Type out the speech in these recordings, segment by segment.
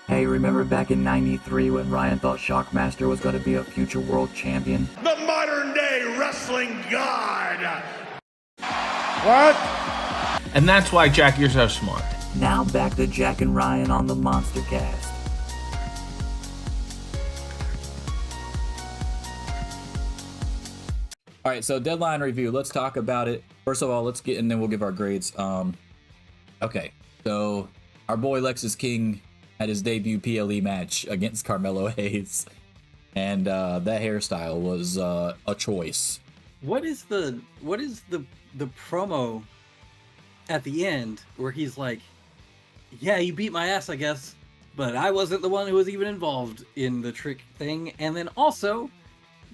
Hey, remember back in '93 when Ryan thought Shockmaster was going to be a future world champion? The modern day wrestling god! What? And that's why, Jack, you're so smart. Now back to Jack and Ryan on the MonsterCast. All right, so deadline review. Let's talk about it. First of all, let's get, and then we'll give our grades. Okay, so our boy Lexus King had his debut PLE match against Carmelo Hayes, and that hairstyle was a choice. What is the promo at the end where he's like, "Yeah, you beat my ass, I guess, but I wasn't the one who was even involved in the trick thing, and then also,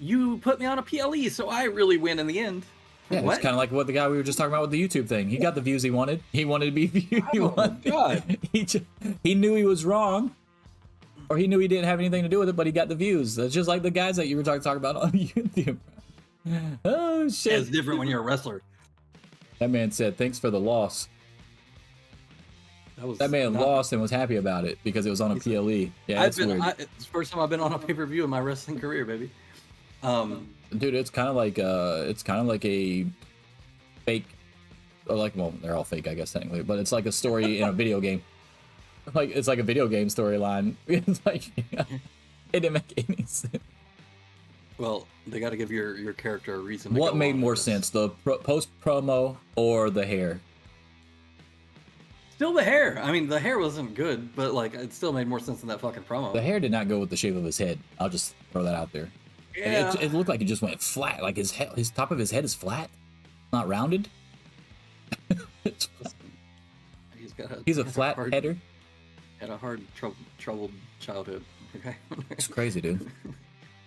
you put me on a PLE, so I really win in the end." Yeah, What? it's kind of like what the guy we were just talking about with the YouTube thing. He got the views he wanted. He wanted to be viewed. Oh my God. He knew he was wrong, or he knew he didn't have anything to do with it, but he got the views. That's just like the guys that you were talking about on YouTube. Oh shit! It's different when you're a wrestler. That man said, "Thanks for the loss." That man lost and was happy about it because it was on a PLE. Yeah, it's weird. It's the first time I've been on a pay-per-view in my wrestling career, baby. Dude, it's kind of like a fake, or like, well, they're all fake, I guess technically, but it's like a story in a video game. Like it's like a video game storyline. It's like it didn't make any sense. Well, they got to give your character a reason. What made more sense, the post promo or the hair? Still the hair. I mean, the hair wasn't good, but like it still made more sense than that fucking promo. The hair did not go with the shape of his head. I'll just throw that out there. Yeah. It looked like it just went flat. Like his top of his head is flat, not rounded. He's a flat header. Had a hard, troubled childhood. Okay. It's crazy, dude.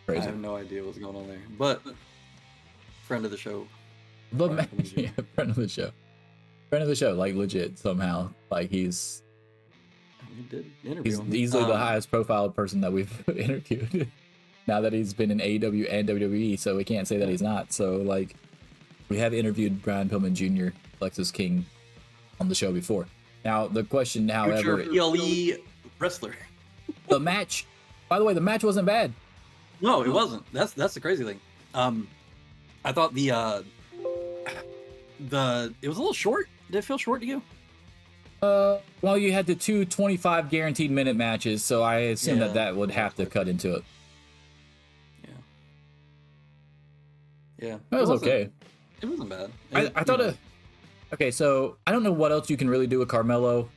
Crazy. I have no idea what's going on there, but friend of the show. But yeah, friend of the show. Friend of the show, like legit somehow. Like we did interview him. He's easily the highest profile person that we've interviewed. Now that he's been in AEW and WWE, so we can't say that he's not. So like, we have interviewed Brian Pillman Jr., Lexus King, on the show before. Now the question, however, PLE wrestler. The match. By the way, the match wasn't bad. No, it wasn't. That's the crazy thing. I thought it was a little short. Did it feel short to you? Well, you had the 225 guaranteed minute matches, so I assume that would have to cut into it. Yeah. It was okay. It wasn't bad. I thought okay, so I don't know what else you can really do with Carmelo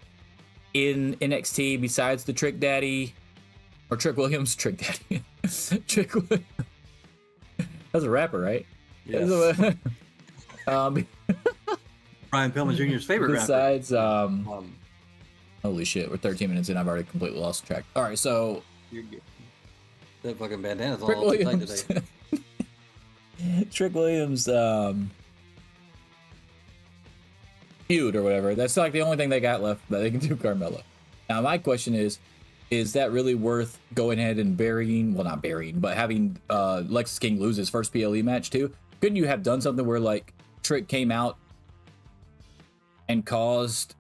in NXT besides the Trick Daddy or Trick Williams. Trick Daddy. Trick Williams. That's a rapper, right? Yes. Brian Pillman Jr.'s favorite besides, rapper. Holy shit, we're 13 minutes in. I've already completely lost track. All right, so that fucking bandana's Trick all tight Williams. today. Trick Williams feud or whatever. That's like the only thing they got left that they can do Carmelo. Now my question is that really worth going ahead and not burying, but having Lexus King lose his first PLE match too? Couldn't you have done something where like Trick came out and caused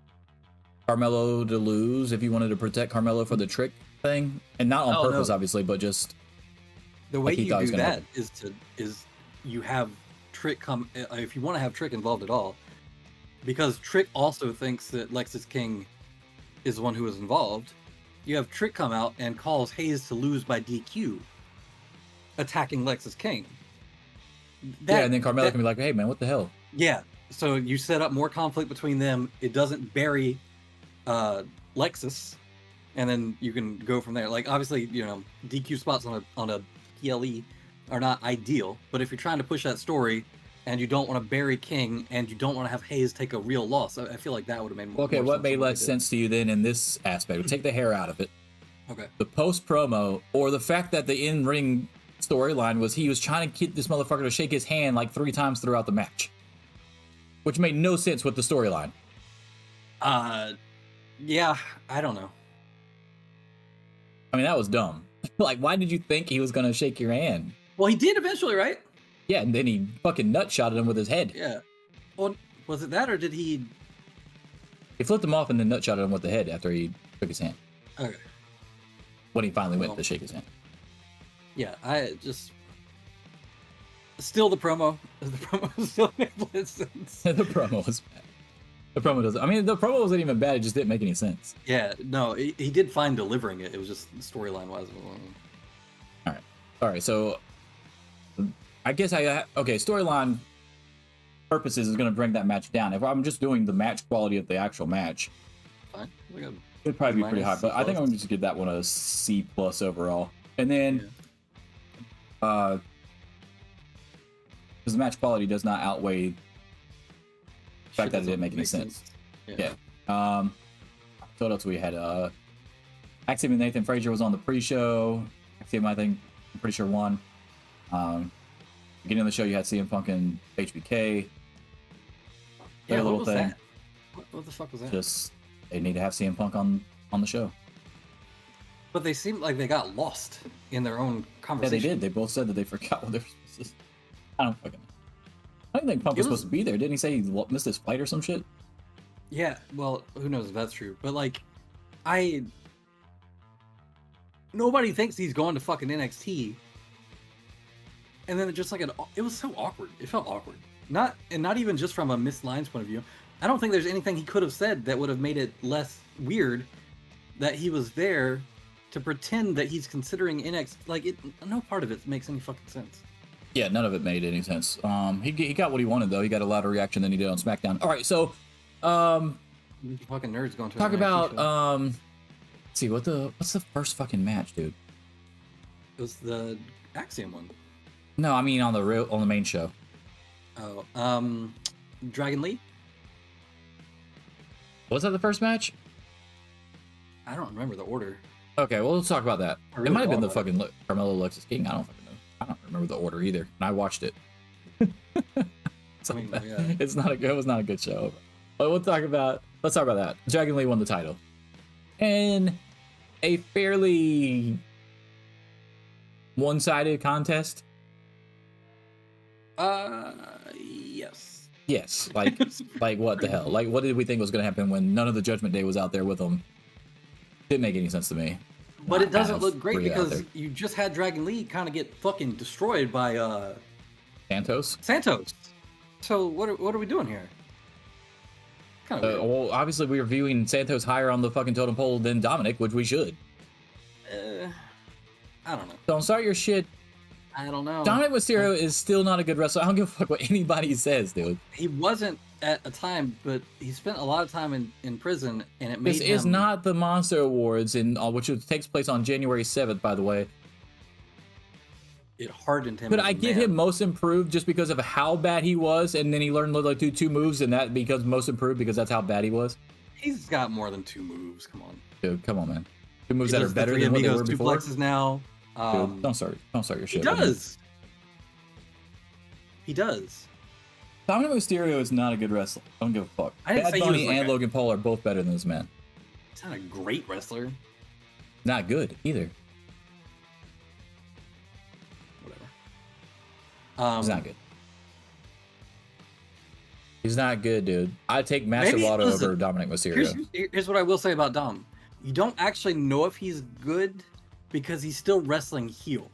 Carmelo to lose if you wanted to protect Carmelo for the Trick thing? And not on purpose, obviously, but just the way you do that is you have Trick come, if you want to have Trick involved at all, because Trick also thinks that Lexus King is the one who was involved. You have Trick come out and calls Hayes to lose by DQ, attacking Lexus King. And then Carmelo can be like, "Hey man, what the hell?" Yeah. So you set up more conflict between them. It doesn't bury Lexus, and then you can go from there. Like obviously, DQ spots on a PLE are not ideal, but if you're trying to push that story and you don't want to bury King and you don't want to have Hayes take a real loss, I feel like that would have made more Okay, more what sense made than less sense to you then in this aspect? Take the hair out of it. Okay. The post promo, or the fact that the in-ring storyline was he was trying to get this motherfucker to shake his hand like 3 times throughout the match, which made no sense with the storyline. Yeah, I don't know. I mean, that was dumb. Like, why did you think he was gonna shake your hand? Well, he did eventually, right? Yeah, and then he fucking nut-shotted him with his head. Yeah. Well, was it that, or did he... He flipped him off and then nut-shotted him with the head after he took his hand. Okay. when he finally went to shake his hand. Yeah, I just still the promo. The promo still made sense. The promo was bad. The promo doesn't. I mean, the promo wasn't even bad. It just didn't make any sense. Yeah, no, he did fine delivering it. It was just storyline wise. All right. So I guess storyline purposes is going to bring that match down. If I'm just doing the match quality of the actual match, Fine. it'd probably be pretty high. But I think I'm C+. going to just give that one a C+ overall. And then, because the match quality does not outweigh the fact that it didn't make any sense. Yeah. So what else we had? Axiom and Nathan Frazier was on the pre-show. Axiom, I think, I'm pretty sure won. Beginning of the show, you had CM Punk and HBK. Yeah, little what was thing. that? What the fuck was that? Just they need to have CM Punk on the show. But they seemed like they got lost in their own Yeah, conversation. they did. They both said that they forgot what they were supposed to. I don't fucking know. I don't think Punk was supposed to be there. Didn't he say he missed his flight or some shit? Yeah, well, who knows if that's true. But like, nobody thinks he's going to fucking NXT. And then it was so awkward. It felt awkward. Not even just from a Miss Lines point of view. I don't think there's anything he could have said that would have made it less weird that he was there to pretend that he's considering NXT. Like, no part of it makes any fucking sense. Yeah, none of it made any sense. He got what he wanted though. He got a louder reaction than he did on SmackDown. All right, so Fucking nerds going to talk an NXT about show. let's see what's the first fucking match, dude? It was the Axiom one. No, I mean on the main show. Oh, Dragon Lee. Was that the first match? I don't remember the order. Okay, well, let's talk about that. I really It might have been thought the fucking Carmelo Lexus King. I don't fucking know. I don't remember the order either, and I watched it. So I mean, that- yeah. It was not a good show. But let's talk about that. Dragon Lee won the title in a fairly one-sided contest. Yes. Yes, like what the hell? Like, what did we think was going to happen when none of the Judgment Day was out there with them? Didn't make any sense to me. But it doesn't Have look great Rhea out because there. you just had Dragon Lee kind of get fucking destroyed by Santos. So what are we doing here? Kind of Well, obviously we were viewing Santos higher on the fucking totem pole than Dominic, which we should. I don't know. Don't start your shit. I don't know. Dominic Mysterio is still not a good wrestler. I don't give a fuck what anybody says, dude. He wasn't at a time, but he spent a lot of time in prison, and it made This him. is not the Monster Awards, which takes place on January 7th, by the way. It hardened him. But as a I give man. him most improved just because of how bad he was, and then he learned to do two moves, and that becomes most improved because that's how bad he was. He's got more than 2 moves. Come on. Dude, come on, man. Two moves He that are does the better Three than what they Amigos were before. duplexes now. Dude, don't start your He shit. with me. does. He does. Dominic Mysterio is not a good wrestler. I don't give a fuck. I didn't Bad say he Bunny was like and a- Logan Paul are both better than this man. He's not a great wrestler. Not good either. Whatever. He's not good. He's not good, dude. I'd take Master Maybe- Water listen, over Dominic Mysterio. Here's what I will say about Dom. You don't actually know if he's good because he's still wrestling heel.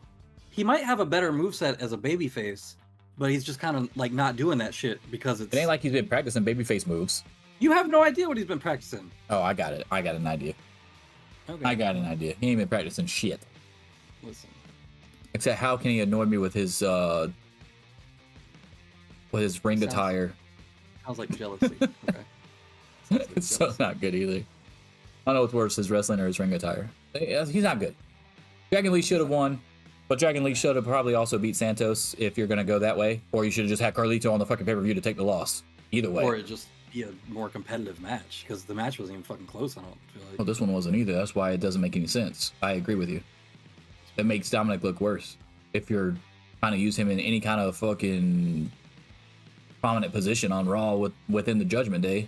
He might have a better moveset as a babyface, but he's just kind of like not doing that shit because it's. It ain't like he's been practicing babyface moves. You have no idea what he's been practicing. Oh, I got it. I got an idea. Okay. I got an idea. He ain't been practicing shit. Listen. Except how can he annoy me with his ring Sounds- attire? Sounds like jealousy. Okay. It's so not good either. I don't know what's worse, his wrestling or his ring attire. He's not good. Dragon Lee should have won, but Dragon Lee should have probably also beat Santos if you're going to go that way. Or you should have just had Carlito on the fucking pay-per-view to take the loss. Either way. Or it just be a more competitive match because the match wasn't even fucking close. I don't feel like. Well, this one wasn't either. That's why it doesn't make any sense. I agree with you. It makes Dominic look worse. If you're trying to use him in any kind of fucking prominent position on Raw within the Judgment Day.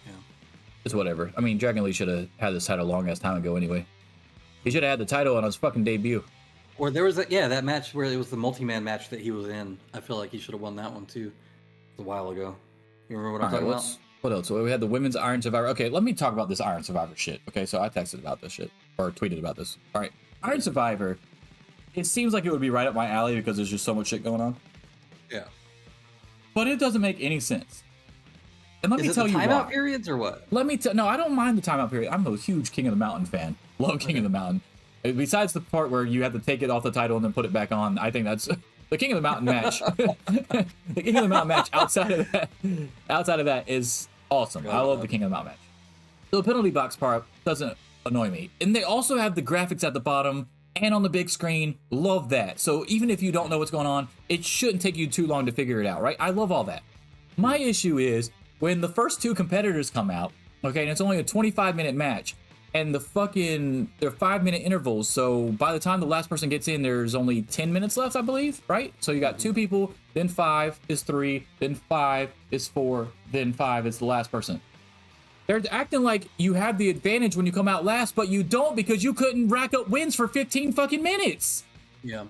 Yeah. It's whatever. I mean, Dragon Lee should have had this title a long ass time ago anyway. He should have had the title on his fucking debut. Or there was that match where it was the multi-man match that he was in. I feel like he should have won that one too. A while ago. You remember what I'm All right, talking about? What else? Well, we had the women's Iron Survivor. Okay, let me talk about this Iron Survivor shit. Okay, so I texted about this shit or tweeted about this. All right, Iron Survivor. It seems like it would be right up my alley because there's just so much shit going on. Yeah. But it doesn't make any sense. And let me Is it tell the you timeout why. periods or what? Let me tell. No, I don't mind the timeout period. I'm a huge King of the Mountain fan. Love King of the Mountain. Besides the part where you have to take it off the title and then put it back on, I think that's the King of the Mountain match. The King of the Mountain match outside of that is awesome. I love the King of the Mountain match. The penalty box part doesn't annoy me. And they also have the graphics at the bottom and on the big screen. Love that. So even if you don't know what's going on, it shouldn't take you too long to figure it out, right? I love all that. My issue is when the first two competitors come out, okay, and it's only a 25-minute match, and they're 5-minute intervals. So by the time the last person gets in, there's only 10 minutes left, I believe, right? So you got two people, then 5 is 3, then 5 is 4, then 5 is the last person. They're acting like you have the advantage when you come out last, but you don't because you couldn't rack up wins for 15 fucking minutes. Yeah.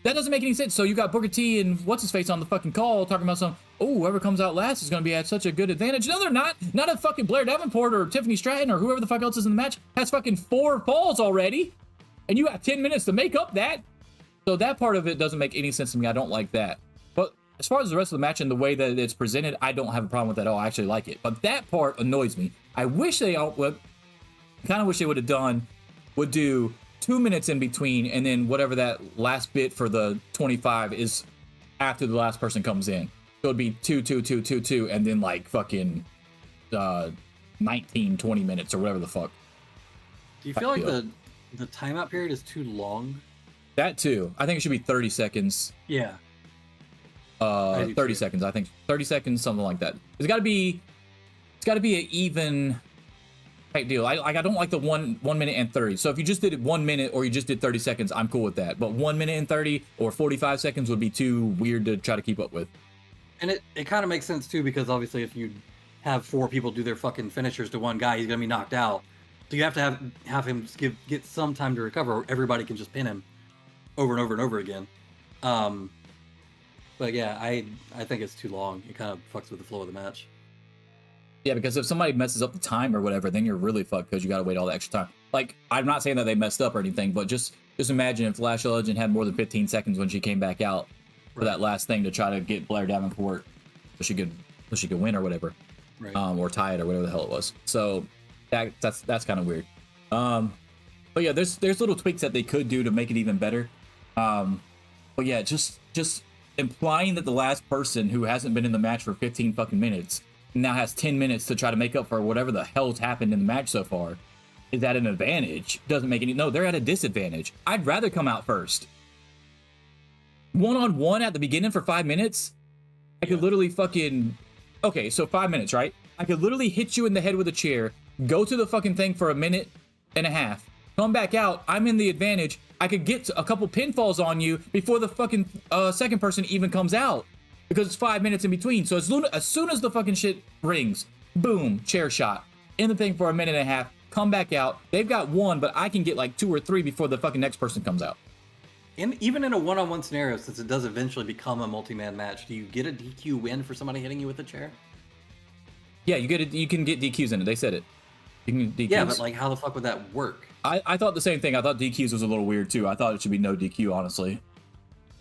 That doesn't make any sense. So you got Booker T and what's-his-face on the fucking call talking about whoever comes out last is going to be at such a good advantage. No, they're not. Not if fucking Blair Davenport or Tiffany Stratton or whoever the fuck else is in the match has fucking 4 falls already. And you got 10 minutes to make up that. So that part of it doesn't make any sense to me. I don't like that. But as far as the rest of the match and the way that it's presented, I don't have a problem with that at all. I actually like it. But that part annoys me. I wish they would do 2 minutes in between, and then whatever that last bit for the 25 is after the last person comes in. So it'd be 2, 2, 2, 2, 2, and then like fucking 19, 20 minutes or whatever the fuck. Do you feel like the timeout period is too long? That too. I think it should be 30 seconds. Yeah. 30 seconds. I think 30 seconds, something like that. It's got to be an even type deal. I don't like the 1 minute and 30. So if you just did it 1 minute or you just did 30 seconds, I'm cool with that. But 1 minute and 30 or 45 seconds would be too weird to try to keep up with. And it kind of makes sense too, because obviously if you have 4 people do their fucking finishers to one guy, he's gonna be knocked out. So you have to have him get some time to recover, or everybody can just pin him over and over and over again. But yeah, I think it's too long. It kind of fucks with the flow of the match. Yeah, because if somebody messes up the time or whatever, then you're really fucked because you got to wait all the extra time. Like, I'm not saying that they messed up or anything, but just imagine if Lash Legend had more than 15 seconds when she came back out for that last thing to try to get Blair Davenport so she could win or whatever, Right. Or tie it or whatever the hell it was. So that's kind of weird. But yeah, there's little tweaks that they could do to make it even better. But yeah, just implying that the last person who hasn't been in the match for 15 fucking minutes now has 10 minutes to try to make up for whatever the hell's happened in the match so far is at an advantage doesn't make any. No, they're at a disadvantage. I'd rather come out first. 1-on-1 at the beginning for 5 minutes. I could literally fucking. Okay, so 5 minutes, right? I could literally hit you in the head with a chair, go to the fucking thing for 1.5 minutes, come back out. I'm in the advantage. I could get a couple pinfalls on you before the fucking second person even comes out because it's 5 minutes in between. So as soon as the fucking shit rings, boom, chair shot in the thing for 1.5 minutes, come back out. They've got 1, but I can get like 2 or 3 before the fucking next person comes out. And even in a one-on-one scenario, since it does eventually become a multi-man match, do you get a DQ win for somebody hitting you with a chair? Yeah, you can get DQs in it. They said it. You can get DQs. Yeah, but like, how the fuck would that work? I thought the same thing. I thought DQs was a little weird too. I thought it should be no DQ, honestly.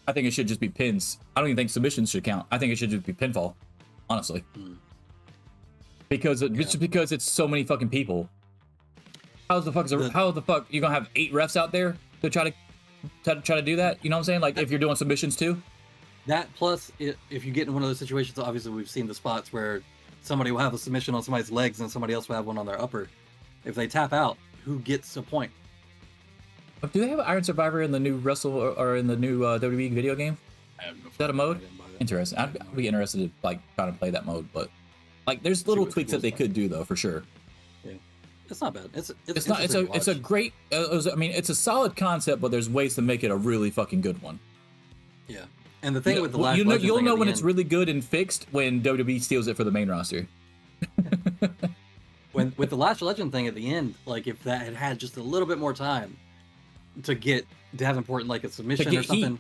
I think it should just be pins. I don't even think submissions should count. I think it should just be pinfall, honestly. Because it's so many fucking people. How the fuck you gonna have 8 refs out there to try to do that? You know what I'm saying? Like if you're doing submissions too. That plus, if you get in one of those situations, obviously we've seen the spots where somebody will have a submission on somebody's legs and somebody else will have one on their upper. If they tap out, who gets a point? Do they have Iron Survivor in the new or in the new WWE video game? Is that a mode? Interesting. I'd be interested in like trying to play that mode, but like there's little tweaks that they could do though for sure. Yeah, it's not bad. It's a great. I mean, it's a solid concept, but there's ways to make it a really fucking good one. Yeah, and the thing with the Lash you'll know when it's really good and fixed when WWE steals it for the main roster. With the Lash Legend thing at the end, like if that had just a little bit more time to get Davenport in like a submission or something.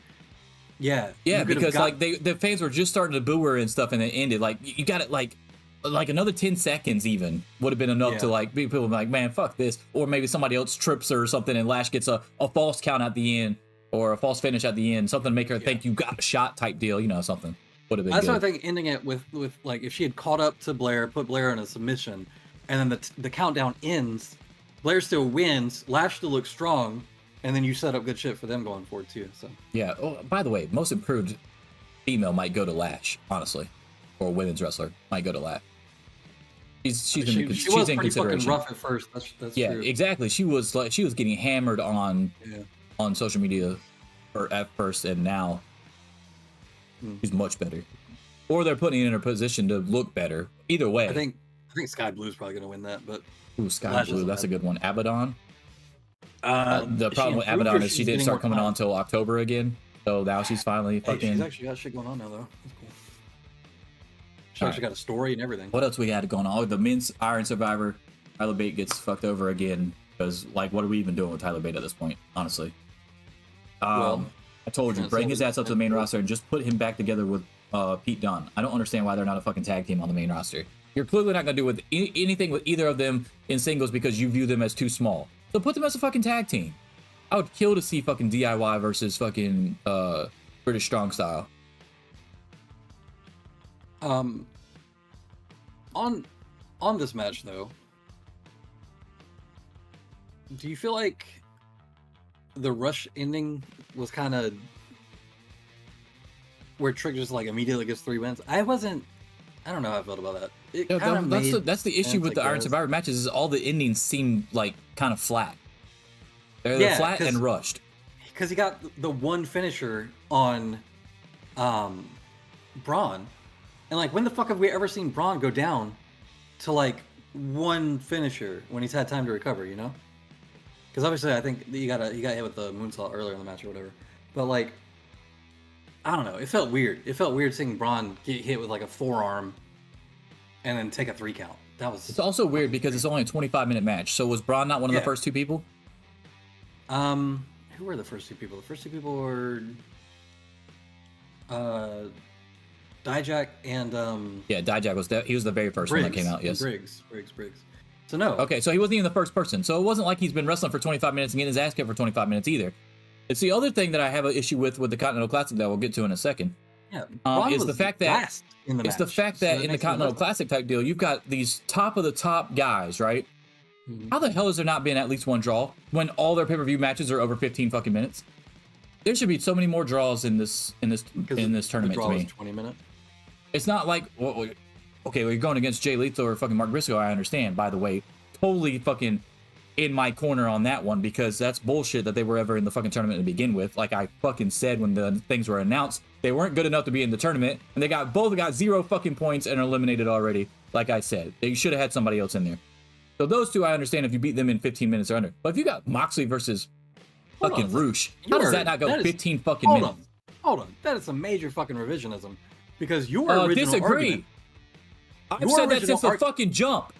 Yeah, because like the fans were just starting to boo her and stuff, and it ended. Like you got it. Like like another 10 seconds even would have been enough to like people be like, man, fuck this. Or maybe somebody else trips her or something and Lash gets a false count at the end or a false finish at the end, something to make her think you got a shot type deal, you know, something would have been That's good. what I think, ending it with like if she had caught up to Blair, put Blair in a submission, and then the countdown ends, Blair still wins, Lash still looks strong, and then you set up good shit for them going forward too. So yeah. Oh, by the way, most improved female might go to Lash, honestly, or a women's wrestler might go to Lash. She's she in was pretty consideration. fucking rough at first. That's yeah, true. exactly. She was getting hammered on social media at first, and now she's much better. Or they're putting her in a position to look better. Either way, I think Sky Blue's probably gonna win that, but Sky Lash Blue, isn't that's a bad. good one. Abaddon. The Is problem she with improved or Abaddon is she she's didn't getting start more coming time? on until October again. So now she's finally Hey, fucking. she's actually got shit going on now though. That's cool. She's All actually got a story and everything. What else we had going on? Oh, the men's Iron Survivor. Tyler Bate gets fucked over again because, like, what are we even doing with Tyler Bate at this point? Honestly, I told you, bring his ass up to the main roster and just put him back together with Pete Dunne. I don't understand why they're not a fucking tag team on the main roster. You're clearly not gonna do with anything with either of them in singles because you view them as too small. So put them as a fucking tag team. I would kill to see fucking DIY versus fucking British Strong Style. On this match though, do you feel like the Rush ending was kind of where Trick just like immediately gets 3 wins? I don't know how I felt about that. It Yeah, kind of that's the issue with the Iron Survivor matches is all the endings seem like kind of flat. They're flat and rushed. Because he got the one finisher on Braun. And like, when the fuck have we ever seen Braun go down to like one finisher when he's had time to recover, you know? Because obviously I think he got hit with the moonsault earlier in the match or whatever. But like, I don't know. It felt weird. It felt weird seeing Braun get hit with like a forearm and then take a 3 count. It's also weird because it's only a 25-minute match. So was Braun not one of the first two people? Who were the first 2 people? The first 2 people were Dijak and yeah, Dijak was he was the very first one that came out. Yes, Briggs. So no. Okay, so he wasn't even the first person. So it wasn't like he's been wrestling for 25 minutes and getting his ass kicked for 25 minutes either. It's the other thing that I have an issue with the Continental Classic that we'll get to in a second. Yeah, is the fact that in the Continental Classic type deal, you've got these top of the top guys, right? Mm-hmm. How the hell has there not been at least one draw when all their pay-per-view matches are over 15 fucking minutes? There should be so many more draws in this tournament the draw to me. Was 20 minutes. It's not like okay, well, you're going against Jay Lethal or fucking Mark Briscoe. I understand, by the way, totally fucking in my corner on that one because that's bullshit that they were ever in the fucking tournament to begin with. Like I fucking said when the things were announced, they weren't good enough to be in the tournament, and they both got 0 fucking points and are eliminated already. Like I said, they should have had somebody else in there. So those two, I understand if you beat them in 15 minutes or under. But if you got Moxley versus fucking Roosh, how does that not go 15 fucking minutes? Hold on. That is some major fucking revisionism. Because your original disagree. argument... I've said that since the fucking jump.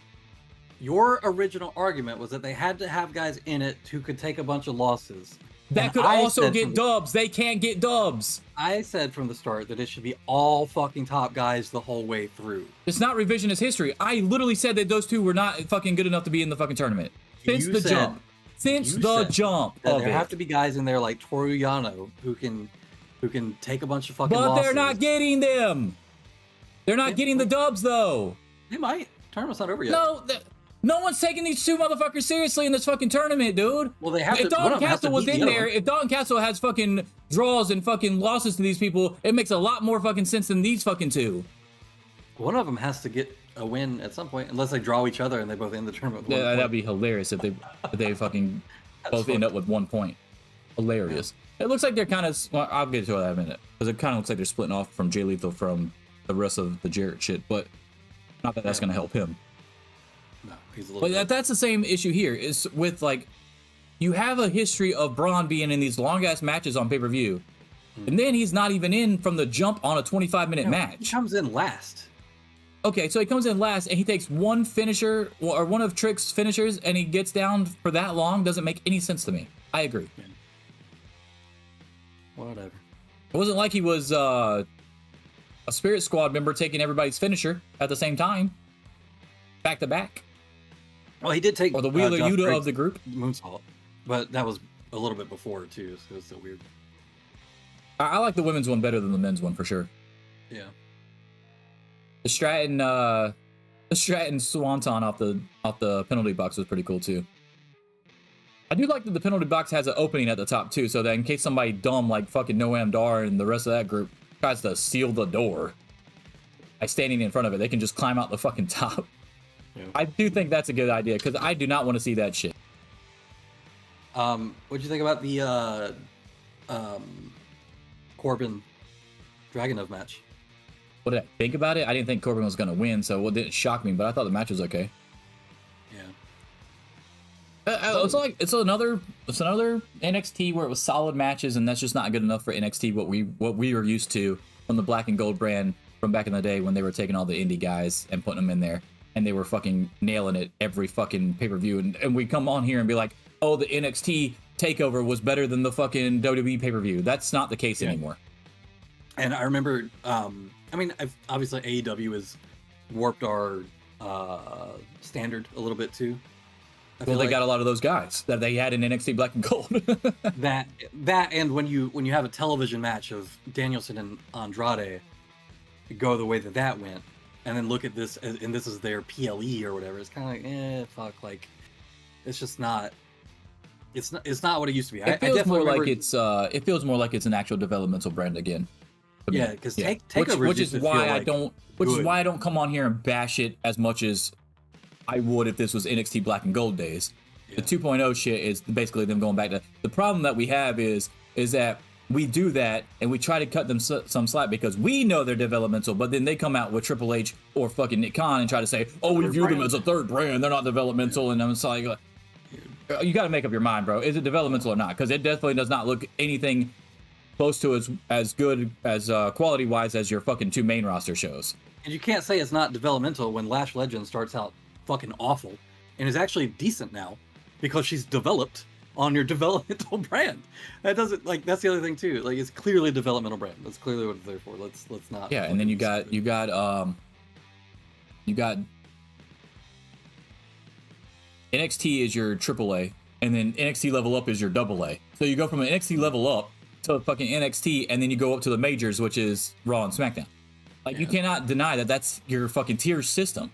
Your original argument was that they had to have guys in it who could take a bunch of losses. That could also get dubs. They can't get dubs. I said from the start that it should be all fucking top guys the whole way through. It's not revisionist history. I literally said that those two were not fucking good enough to be in the fucking tournament. Since the jump. Since the jump of it. There have to be guys in there like Toru Yano who can take a bunch of fucking losses. But they're not getting them. They're not getting the dubs though. They might. Tournament's not over yet. No one's taking these two motherfuckers seriously in this fucking tournament, dude. Well, they have if to. Dalton Castle was in there, if Dalton Castle has fucking draws and fucking losses to these people, it makes a lot more fucking sense than these fucking two. One of them has to get a win at some point, unless they draw each other and they both end the tournament with 1 point. That'd be hilarious if they fucking both end up with 1 point. Hilarious. Yeah. It looks like they're kind of. Well, I'll get to that in a minute because it kind of looks like they're splitting off from Jay Lethal from the rest of the Jarrett shit, but not that that's gonna help him. No, he's a little. But that's the same issue here. Is with like, you have a history of Braun being in these long ass matches on pay-per-view, and then he's not even in from the jump on a 25-minute match. He comes in last. Okay, so he comes in last and he takes one finisher or one of Trick's finishers and he gets down for that long. Doesn't make any sense to me. I agree. Yeah. Whatever. It wasn't like he was a Spirit Squad member taking everybody's finisher at the same time. back to back. Well, he did take Or the Wheeler Josh Yuta Briggs' of the group. moonsault, but that was a little bit before too, so it was so weird. I like the women's one better than the men's one for sure. Yeah. The Stratton Swanton off the penalty box was pretty cool too. I do like that the penalty box has an opening at the top too, so that in case somebody dumb like fucking Noam Dar and the rest of that group tries to seal the door by standing in front of it, they can just climb out the fucking top. Yeah. I do think that's a good idea because I do not want to see that shit. What'd you think about the Corbin Dragunov match? What did I think about it? I didn't think Corbin was going to win, so it didn't shock me, but I thought the match was okay. Yeah. It's another NXT where it was solid matches, and that's just not good enough for NXT what we were used to from the Black and Gold brand from back in the day when they were taking all the indie guys and putting them in there, and they were fucking nailing it every fucking pay-per-view, and we come on here and be like, oh, the NXT takeover was better than the fucking WWE pay-per-view. That's not the case anymore. And I remember, obviously AEW has warped our standard a little bit too. Well, they got a lot of those guys that they had in NXT Black and Gold. that and when you have a television match of Danielson and Andrade go the way that went, and then look at this and this is their PLE or whatever, it's kind of like fuck, like it's just not. It's not what it used to be. It feels more like it's an actual developmental brand again. Yeah, because Takeover which is why I don't come on here and bash it as much as I would if this was NXT Black and Gold days. Yeah. The 2.0 shit is basically them going back to the problem that we have is that we do that and we try to cut them some slack because we know they're developmental, but then they come out with Triple H or fucking Nick Khan and try to say, oh, we view them as a third brand, they're not developmental, and I'm just like, you got to make up your mind, bro. Is it developmental or not? Because it definitely does not look anything close to as good as quality wise as your fucking two main roster shows. And you can't say it's not developmental when Lash Legend starts out fucking awful and is actually decent now because she's developed on your developmental brand. That doesn't, like, that's the other thing too. Like, it's clearly a developmental brand. That's clearly what it's there for. Let's not. Yeah, and then you got NXT is your AAA, and then NXT Level Up is your AA. So you go from an NXT Level Up to fucking NXT, and then you go up to the majors, which is Raw and SmackDown. Like, you cannot deny that that's your fucking tier system.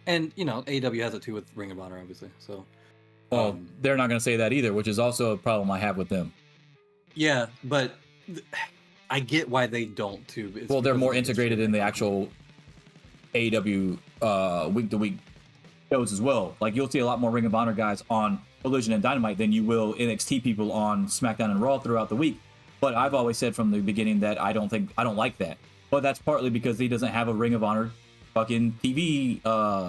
And, AEW has it too with Ring of Honor, obviously. So, well, they're not going to say that either, which is also a problem I have with them. Yeah, but I get why they don't too. Well, they're more integrated in the actual AEW week-to-week shows as well. Like, you'll see a lot more Ring of Honor guys on Collision and Dynamite than you will NXT people on SmackDown and Raw throughout the week. But I've always said from the beginning that I don't like that. But that's partly because he doesn't have a Ring of Honor fucking TV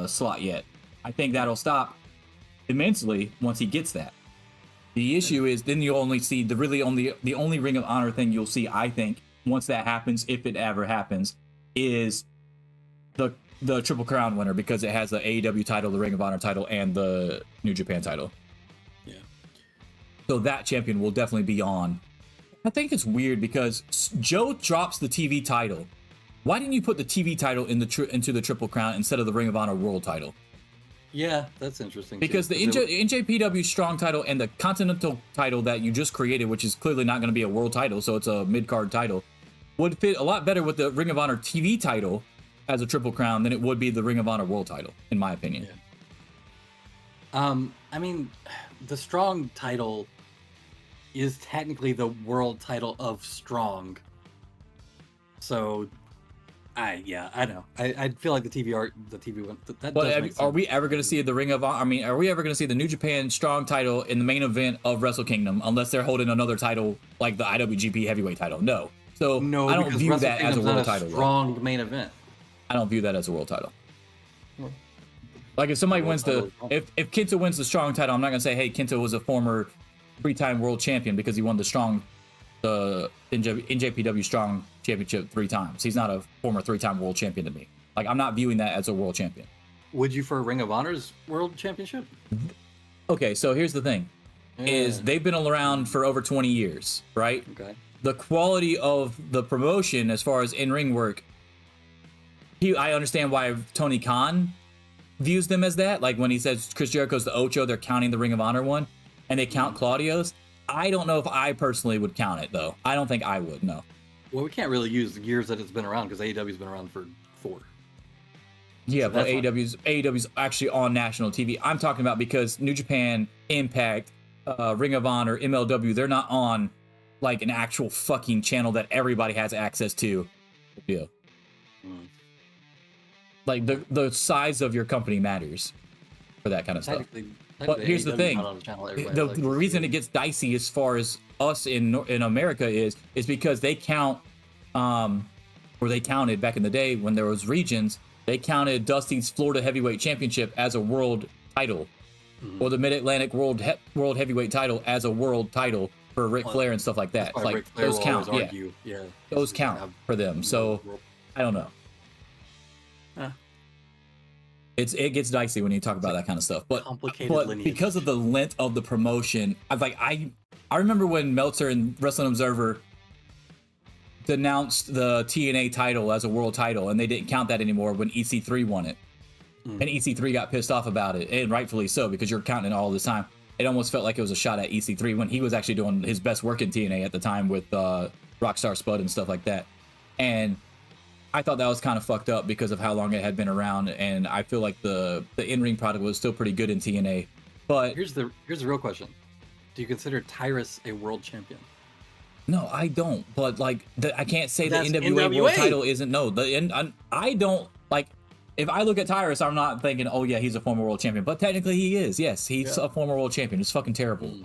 slot yet. I think that'll stop immensely once he gets that. The issue is then you only see the only Ring of Honor thing you'll see, I think, once that happens, if it ever happens, is the Triple Crown winner, because it has the AEW title, the Ring of Honor title, and the New Japan title. Yeah. So that champion will definitely be on. I think it's weird because Joe drops the TV title. Why didn't you put the TV title into the Triple Crown instead of the Ring of Honor World title? Yeah, that's interesting. Because the NJPW Strong title and the Continental title that you just created, which is clearly not going to be a world title, so it's a mid-card title, would fit a lot better with the Ring of Honor TV title as a Triple Crown than it would be the Ring of Honor World title, in my opinion. Yeah. I mean, the Strong title is technically the world title of Strong. So, I know. I feel like the TV one. That does make sense. Are we ever going to see the Ring of Honor? I mean, are we ever going to see the New Japan Strong title in the main event of Wrestle Kingdom unless they're holding another title like the IWGP Heavyweight title? No. So no, I don't view that as a world title. Strong main event. I don't view that as a world title. Like if somebody wins if Kenta wins the Strong title, I'm not gonna say, hey, Kenta was a former 3-time world champion because he won the NJPW Strong Championship 3 times. He's not a former 3-time world champion to me. Like, I'm not viewing that as a world champion. Would you for Ring of Honor's world championship? Okay, so here's the thing: is they've been around for over 20 years, right? Okay. The quality of the promotion as far as in-ring work. I understand why Tony Khan views them as that. Like when he says Chris Jericho's the Ocho, they're counting the Ring of Honor one, and they count Claudio's. I don't know if I personally would count it though. I don't think I would. No. Well, we can't really use the years that it's been around because AEW's been around for 4. Yeah, So but that's AEW's actually on national TV. I'm talking about because New Japan, Impact, Ring of Honor, MLW, they're not on like an actual fucking channel that everybody has access to. Yeah. Like the size of your company matters for that kind of stuff. But here's the thing: the reason it gets dicey as far as us in America is because they count, or they counted back in the day when there was regions. They counted Dusty's Florida Heavyweight Championship as a world title, or the Mid-Atlantic World Heavyweight title as a world title for Ric Flair and stuff like that. Like those count, yeah. Those count for them. So I don't know. It gets dicey when you talk about that kind of stuff. But because of the length of the promotion, I remember when Meltzer and Wrestling Observer denounced the TNA title as a world title, and they didn't count that anymore when EC3 won it. And EC3 got pissed off about it, and rightfully so, because you're counting it all the time. It almost felt like it was a shot at EC3 when he was actually doing his best work in TNA at the time with Rockstar Spud and stuff like that. And I thought that was kind of fucked up because of how long it had been around, and I feel like the in-ring product was still pretty good in TNA. But here's the real question: do you consider Tyrus a world champion? No, I don't. But like, I can't say the That's NWA World title isn't. No, I don't like. If I look at Tyrus, I'm not thinking, oh yeah, he's a former world champion. But technically, he is. Yes, he's a former world champion. It's fucking terrible.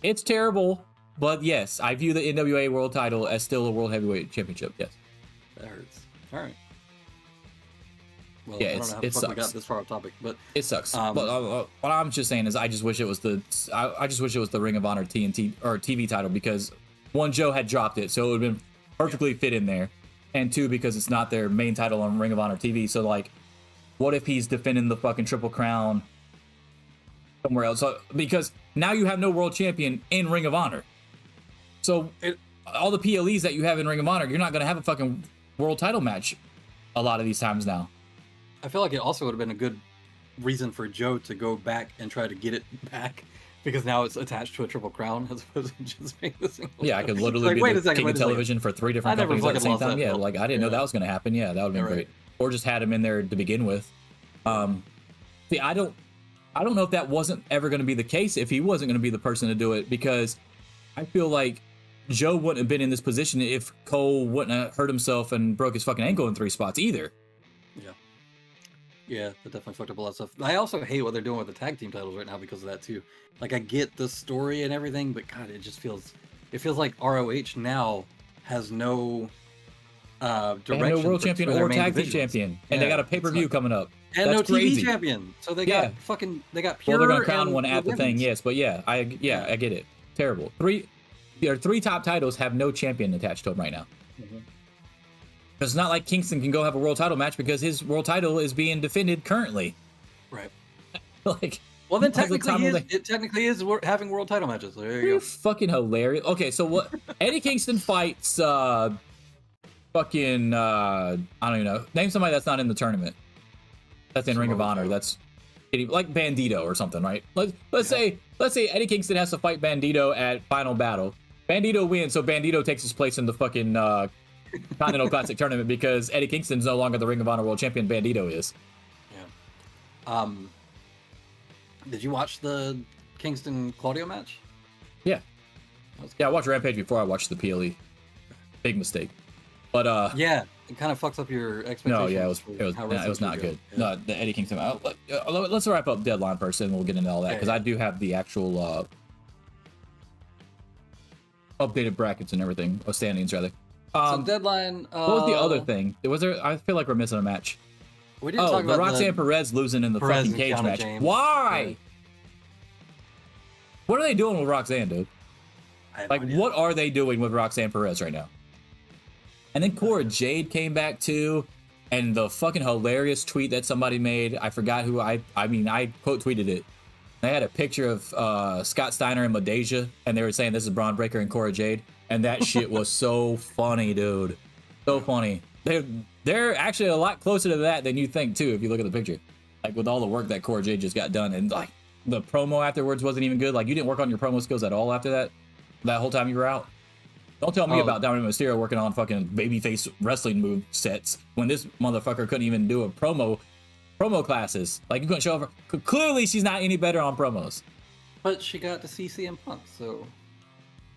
It's terrible. But yes, I view the NWA World title as still a World Heavyweight Championship. Yes. That hurts. All right. Well, Yeah, I don't know how the fuck we got this far off topic, but it sucks. But what I'm just saying is, I just wish it was the Ring of Honor TNT or TV title, because one, Joe had dropped it, so it would have been perfectly fit in there, and two, because it's not their main title on Ring of Honor TV. So like, what if he's defending the fucking Triple Crown somewhere else? So, because now you have no world champion in Ring of Honor. So all the PLEs that you have in Ring of Honor, you're not gonna have a fucking world title match a lot of these times now. I feel like it also would have been a good reason for Joe to go back and try to get it back, because now it's attached to a Triple Crown as opposed to just being the single. Yeah, I could literally be the king of television for 3 different companies at the same time. Yeah, like I didn't know that was going to happen. Yeah, that would have been great. Or just had him in there to begin with. See, I don't know if that wasn't ever going to be the case, if he wasn't going to be the person to do it, because I feel like Joe wouldn't have been in this position if Cole wouldn't have hurt himself and broke his fucking ankle in 3 spots either. Yeah, that definitely fucked up a lot of stuff. I also hate what they're doing with the tag team titles right now because of that too. Like, I get the story and everything, but God, it feels like ROH now has no direction. No world champion or tag team champion, and they got a pay-per-view coming up. And that's no TV crazy. champion. So they got Pure. Well, they're gonna crown one at the thing, yes, but I get it. Terrible. 3 top titles have no champion attached to them right now. It's not like Kingston can go have a world title match because his world title is being defended currently. Right. Like, well, then it technically is having world title matches. So there you go. Fucking hilarious. Okay, so what? Eddie Kingston fights fucking I don't even know. Name somebody that's not in the tournament. That's in Ring of Honor. That's like Bandito or something, right? Let's say Eddie Kingston has to fight Bandito at Final Battle. Bandito wins, so Bandito takes his place in the fucking Continental Classic tournament because Eddie Kingston's no longer the Ring of Honor World Champion. Bandito is. Yeah. Did you watch the Kingston Claudio match? Yeah. Yeah, I watched Rampage before I watched the PLE. Big mistake. But yeah, it kind of fucks up your expectations. No, yeah, it was not good. Yeah. No, the Eddie Kingston. Let's wrap up Deadline first, and we'll get into all that, because I do have the actual updated brackets and everything, or standings rather. So Deadline. What was the other thing? Was there? I feel like we're missing a match. We didn't talk about Roxanne Perez losing in the fucking cage match. James. Why? Right. What are they doing with Roxanne, dude? Like, what are they doing with Roxanne Perez right now? And then Cora Jade came back too, and the fucking hilarious tweet that somebody made. I forgot who. I quote tweeted it. They had a picture of Scott Steiner and Madeja, and they were saying this is Braun Breaker and Cora Jade, and that shit was so funny, dude. So funny. They're actually a lot closer to that than you think too, if you look at the picture. Like with all the work that Cora Jade just got done, and like the promo afterwards wasn't even good. Like you didn't work on your promo skills at all after that whole time you were out. Don't tell me about Dominic Mysterio working on fucking babyface wrestling move sets when this motherfucker couldn't even do a promo classes. Like you couldn't show her. Clearly, she's not any better on promos. But she got to see CM Punk, so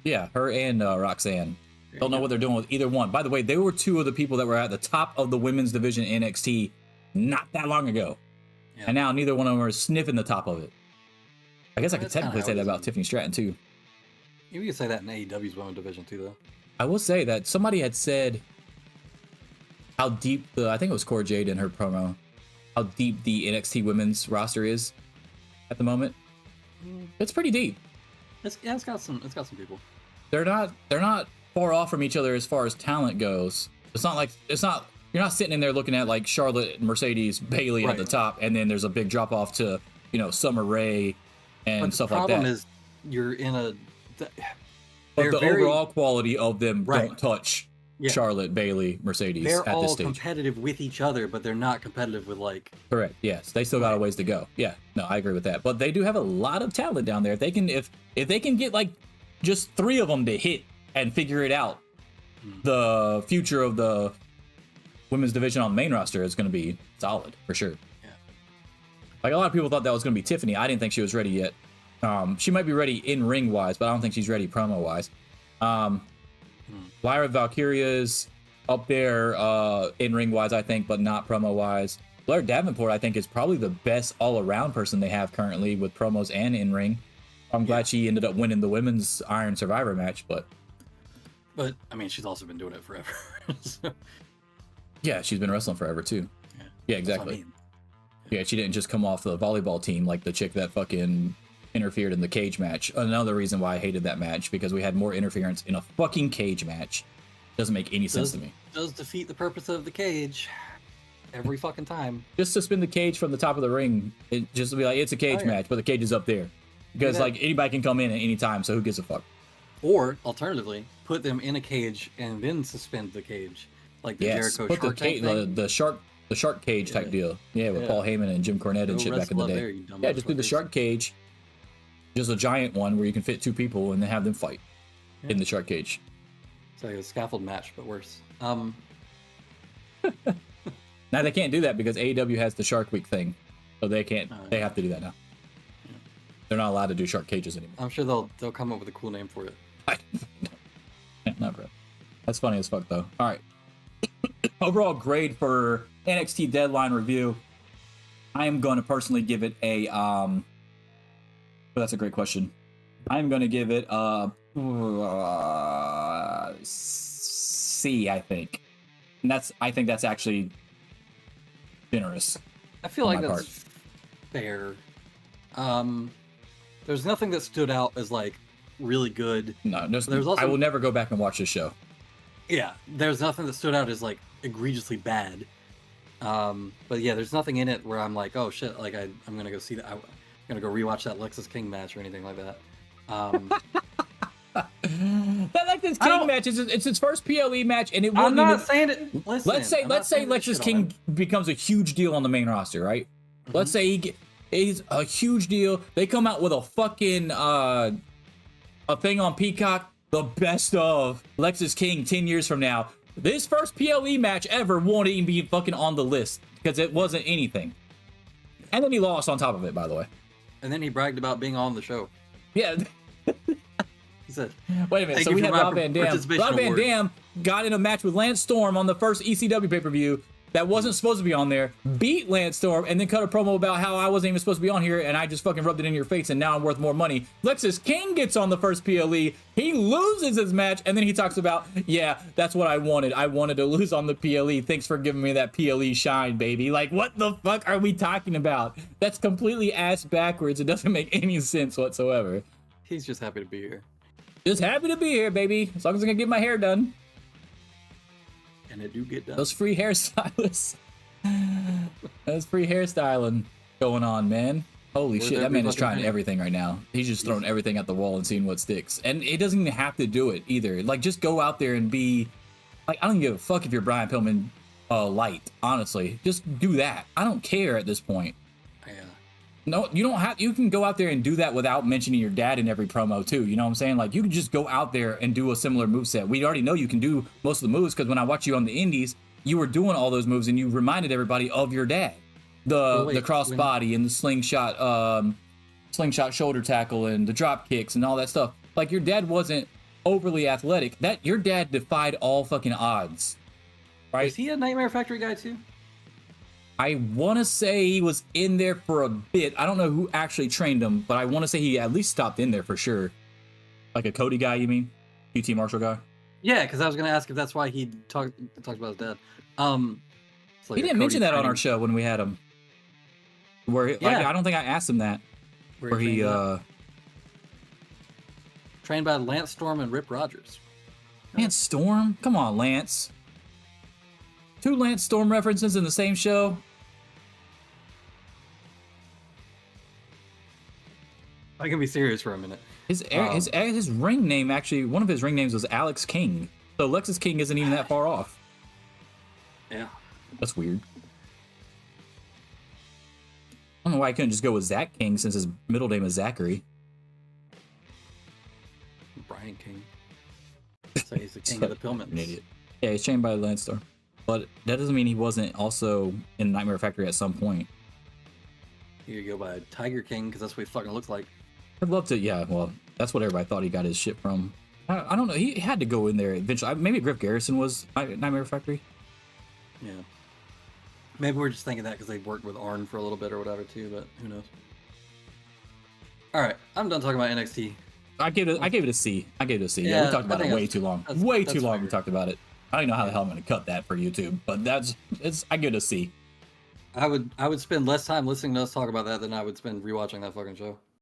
Yeah, her and Roxanne. Don't know what they're doing with either one. By the way, they were two of the people that were at the top of the women's division in NXT not that long ago. Yeah. And now neither one of them are sniffing the top of it. I guess I could technically say that about Tiffany Stratton too. You could say that in AEW's women's division too, though. I will say that somebody had said how deep I think it was Cora Jade in her promo, how deep the NXT women's roster is at the moment. It's pretty deep. It's got some people. They're not far off from each other as far as talent goes. You're not sitting in there looking at like Charlotte, Mercedes, Bayley at the top, and then there's a big drop off to Summer Rae and stuff like that. The problem is you're in a. But the overall quality of them don't touch Charlotte, Bayley, Mercedes they're at this all stage. competitive with each other, but they're not competitive with like. Correct. Yes, they still got a ways to go. Yeah, no, I agree with that. But they do have a lot of talent down there. If they can get like just 3 of them to hit and figure it out, the future of the women's division on the main roster is going to be solid for sure. Yeah. Like a lot of people thought that was going to be Tiffany. I didn't think she was ready yet. She might be ready in ring wise, but I don't think she's ready promo wise. Lyra Valkyria's up there in ring wise, I think, but not promo wise. Blair Davenport, I think, is probably the best all around person they have currently with promos and in ring. I'm glad she ended up winning the women's Iron Survivor match, but I mean, she's also been doing it forever. So. Yeah, she's been wrestling forever too. Yeah, exactly. I mean. Yeah, she didn't just come off the volleyball team like the chick that fucking interfered in the cage match. Another reason why I hated that match, because we had more interference in a fucking cage match. Doesn't make any sense to me. Does defeat the purpose of the cage every fucking time. Just suspend the cage from the top of the ring. It just be like, it's a cage match, but the cage is up there. Because like anybody can come in at any time, so who gives a fuck? Or alternatively, put them in a cage and then suspend the cage, like the Jericho shark thing. The shark cage type deal. Yeah, with Paul Heyman and Jim Cornette and shit back in the day. Just do the shark cage. Just a giant one where you can fit 2 people and then have them fight in the shark cage. It's like a scaffold match, but worse. Now they can't do that because AEW has the Shark Week thing, so they can't. They have to do that now. Yeah. They're not allowed to do shark cages anymore. I'm sure they'll come up with a cool name for it. Never. That's funny as fuck though. All right. Overall grade for NXT Deadline review. I am going to personally give it a that's a great question. I'm going to give it a C, I think. And I think that's actually generous. I feel like that's fair. There's nothing that stood out as like really good. No, there's also, I will never go back and watch this show. Yeah, there's nothing that stood out as like egregiously bad. But yeah, there's nothing in it where I'm like, oh shit, like I'm gonna go see that. I'm gonna go rewatch that Lexis King match or anything like that. That Lexis King match is it's his first PLE match, and it. I'm not saying it. Listen, let's say Lexis King becomes a huge deal on the main roster, right? Mm-hmm. Let's say he's a huge deal. They come out with a fucking a thing on Peacock, the best of Lexis King 10 years from now. This first PLE match ever won't even be fucking on the list because it wasn't anything. And then he lost on top of it, by the way. And then he bragged about being on the show. Yeah. He said, wait a minute. So we had Rob Van Dam. Rob Van Dam got in a match with Lance Storm on the first ECW pay-per-view that wasn't supposed to be on there, beat Lance Storm, and then cut a promo about how I wasn't even supposed to be on here, and I just fucking rubbed it in your face, and now I'm worth more money. Lexis King gets on the first PLE. He loses his match, and then he talks about, yeah, that's what I wanted. I wanted to lose on the PLE. Thanks for giving me that PLE shine, baby. Like, what the fuck are we talking about? That's completely ass backwards. It doesn't make any sense whatsoever. He's just happy to be here. Just happy to be here, baby. As long as I can get my hair done. And it do get done. Those free hairstylists. Those free hairstyling going on, man. Holy shit, that man is trying everything right now. He's just throwing everything at the wall and seeing what sticks. And it doesn't even have to do it either. Like, just go out there and be... Like, I don't give a fuck if you're Brian Pillman light, honestly. Just do that. I don't care at this point. No, you don't have. You can go out there and do that without mentioning your dad in every promo too. You know what I'm saying? Like you can just go out there and do a similar moveset. We already know you can do most of the moves because when I watched you on the Indies, you were doing all those moves and you reminded everybody of your dad. The cross body and the slingshot shoulder tackle and the drop kicks and all that stuff. Like your dad wasn't overly athletic. That your dad defied all fucking odds. Right? Is he a Nightmare Factory guy too? I want to say he was in there for a bit. I don't know who actually trained him, but I want to say he at least stopped in there for sure. Like a Cody guy, you mean? QT Marshall guy? Yeah, because I was going to ask if that's why he talked about his dad. He didn't mention that on our show when we had him. Like, I don't think I asked him that. Where he trained by Lance Storm and Rip Rogers. Lance Storm? Come on, Lance. 2 Lance Storm references in the same show. I can be serious for a minute. His ring name, actually, one of his ring names was Alex King. So Lexus King isn't even that far off. Yeah. That's weird. I don't know why I couldn't just go with Zach King since his middle name is Zachary. Brian King. So he's the king of the Pillmans. An idiot. Yeah, he's trained by Lance Storm. But that doesn't mean he wasn't also in Nightmare Factory at some point. You go by Tiger King because that's what he fucking looks like. I'd love to, yeah, well, that's what everybody thought he got his shit from. I don't know, he had to go in there eventually. Maybe Griff Garrison was Nightmare Factory. Yeah. Maybe we're just thinking that because they worked with Arn for a little bit or whatever too, but who knows. Alright, I'm done talking about NXT. I gave it a C. Yeah, we talked about it way too long. Way too long we talked about it. I don't know how the hell I'm going to cut that for YouTube, but I give it a C. I would spend less time listening to us talk about that than I would spend rewatching that fucking show.